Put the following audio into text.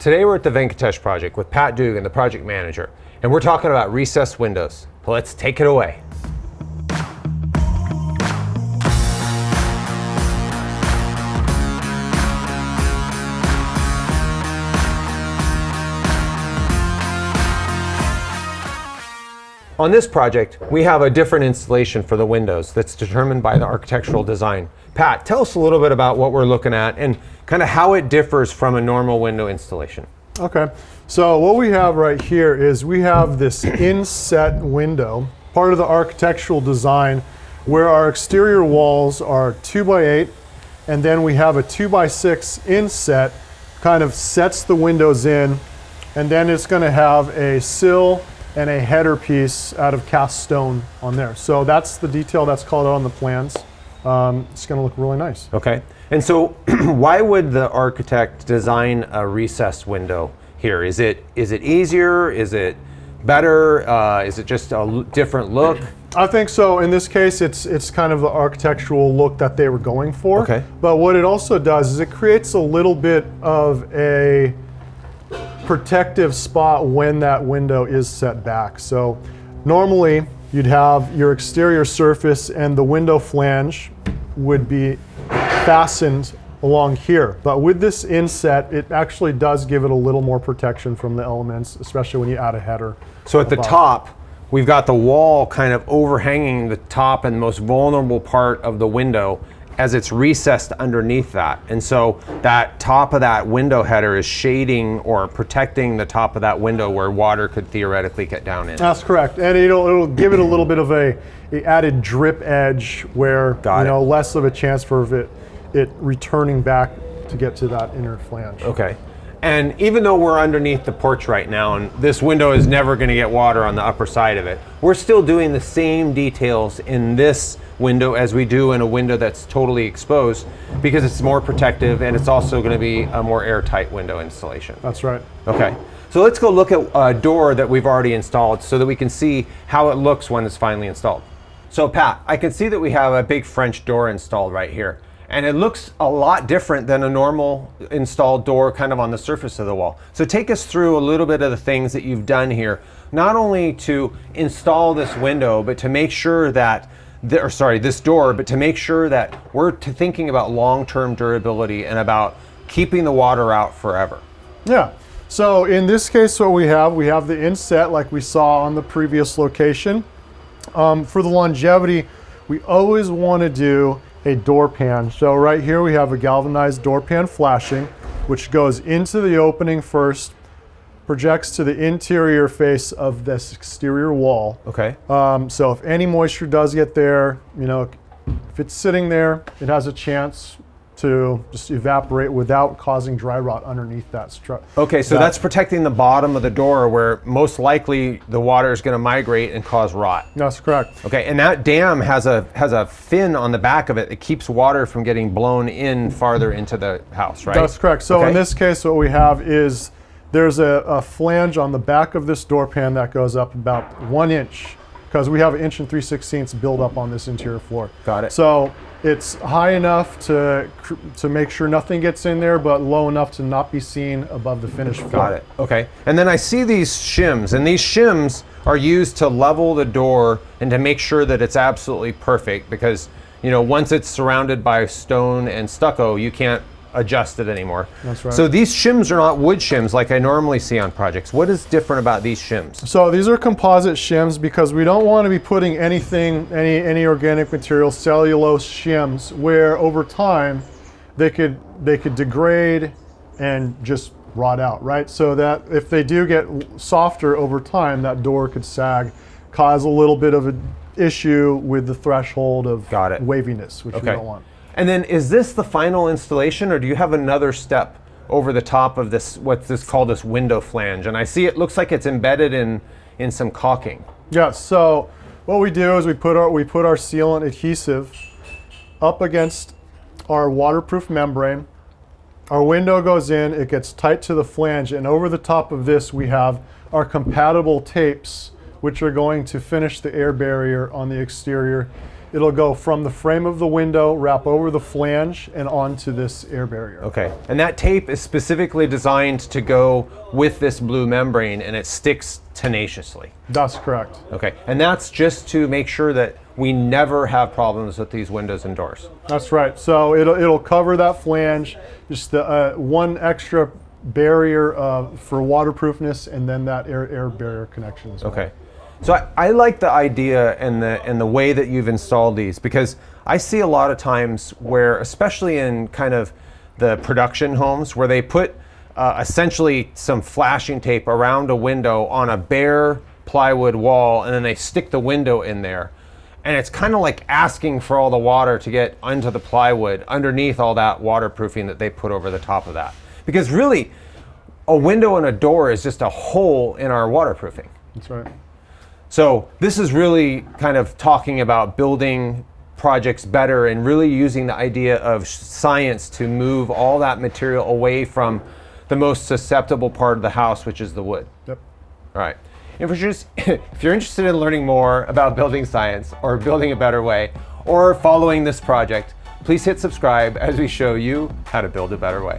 Today we're at the Venkatesh project with Pat Dugan, the project manager, and we're talking about recessed windows. Let's take it away. On this project, we have a different installation for the windows that's determined by the architectural design. Pat, tell us a little bit about what we're looking at and kind of how it differs from a normal window installation. Okay, so what we have right here is we have this inset window, part of the architectural design, where our exterior walls are 2x8, and then we have a 2x6 inset, kind of sets the windows in, and then it's going to have a sill and a header piece out of cast stone on there. So that's the detail that's called out on the plans. It's going to look really nice. Okay, and so why would the architect design a recessed window here? Is it easier? Is it better? Is it just a different look? I think so. In this case, it's kind of the architectural look that they were going for. Okay. But what it also does is it creates a little bit of a protective spot when that window is set back. So normally you'd have your exterior surface and the window flange would be fastened along here. But with this inset, it actually does give it a little more protection from the elements, especially when you add a header. So at the top, we've got the wall kind of overhanging the top and most vulnerable part of the window as it's recessed underneath that. And so that top of that window header is shading or protecting the top of that window where water could theoretically get down in. That's correct. And it'll give it a little bit of a added drip edge where less of a chance for it returning back to get to that inner flange. Okay. And even though we're underneath the porch right now and this window is never going to get water on the upper side of it, we're still doing the same details in this window as we do in a window that's totally exposed because it's more protective and it's also going to be a more airtight window installation. That's right. Okay. So let's go look at a door that we've already installed so that we can see how it looks when it's finally installed. So Pat, I can see that we have a big French door installed right here. And it looks a lot different than a normal installed door kind of on the surface of the wall. So take us through a little bit of the things that you've done here, not only to install this window, but to make sure that, this door, but to make sure that we're thinking about long-term durability and about keeping the water out forever. Yeah. So in this case, what we have the inset like we saw on the previous location. For the longevity, we always want to do a door pan. So right here we have a galvanized door pan flashing, which goes into the opening first, projects to the interior face of this exterior wall. Okay. So if any moisture does get there, if it's sitting there, it has a chance to just evaporate without causing dry rot underneath that structure. Okay, so that's protecting the bottom of the door where most likely the water is going to migrate and cause rot. That's correct. Okay, and that dam has a fin on the back of it that keeps water from getting blown in farther into the house, right? That's correct. So in this case, what we have is there's a flange on the back of this door pan that goes up about 1 inch because we have 1 3/16 inch build up on this interior floor. Got it. So it's high enough to make sure nothing gets in there, but low enough to not be seen above the finished floor. Got it. Okay. And then I see these shims, and these shims are used to level the door and to make sure that it's absolutely perfect because, once it's surrounded by stone and stucco, you can't adjust it anymore. That's right. So these shims are not wood shims like I normally see on projects. What is different about these shims? So these are composite shims because we don't want to be putting any organic material, cellulose shims, where over time they could degrade and just rot out, right? So that if they do get softer over time, that door could sag, cause a little bit of an issue with the threshold of waviness, which we don't want. And then is this the final installation or do you have another step over the top of this, what's this called this window flange? And I see it looks like it's embedded in some caulking. Yeah, so what we do is we put our sealant adhesive up against our waterproof membrane. Our window goes in, it gets tight to the flange, and over the top of this we have our compatible tapes, which are going to finish the air barrier on the exterior. It'll go from the frame of the window, wrap over the flange, and onto this air barrier. Okay, and that tape is specifically designed to go with this blue membrane, and it sticks tenaciously. That's correct. Okay, and that's just to make sure that we never have problems with these windows and doors. That's right. So it'll cover that flange, just the one extra barrier for waterproofness, and then that air barrier connection as well. Okay. So I like the idea and the way that you've installed these, because I see a lot of times where, especially in kind of the production homes, where they put essentially some flashing tape around a window on a bare plywood wall, and then they stick the window in there. And it's kind of like asking for all the water to get onto the plywood underneath all that waterproofing that they put over the top of that. Because really, a window and a door is just a hole in our waterproofing. That's right. So this is really kind of talking about building projects better and really using the idea of science to move all that material away from the most susceptible part of the house, which is the wood. Yep. All right. If you're interested in learning more about building science or building a better way or following this project, please hit subscribe as we show you how to build a better way.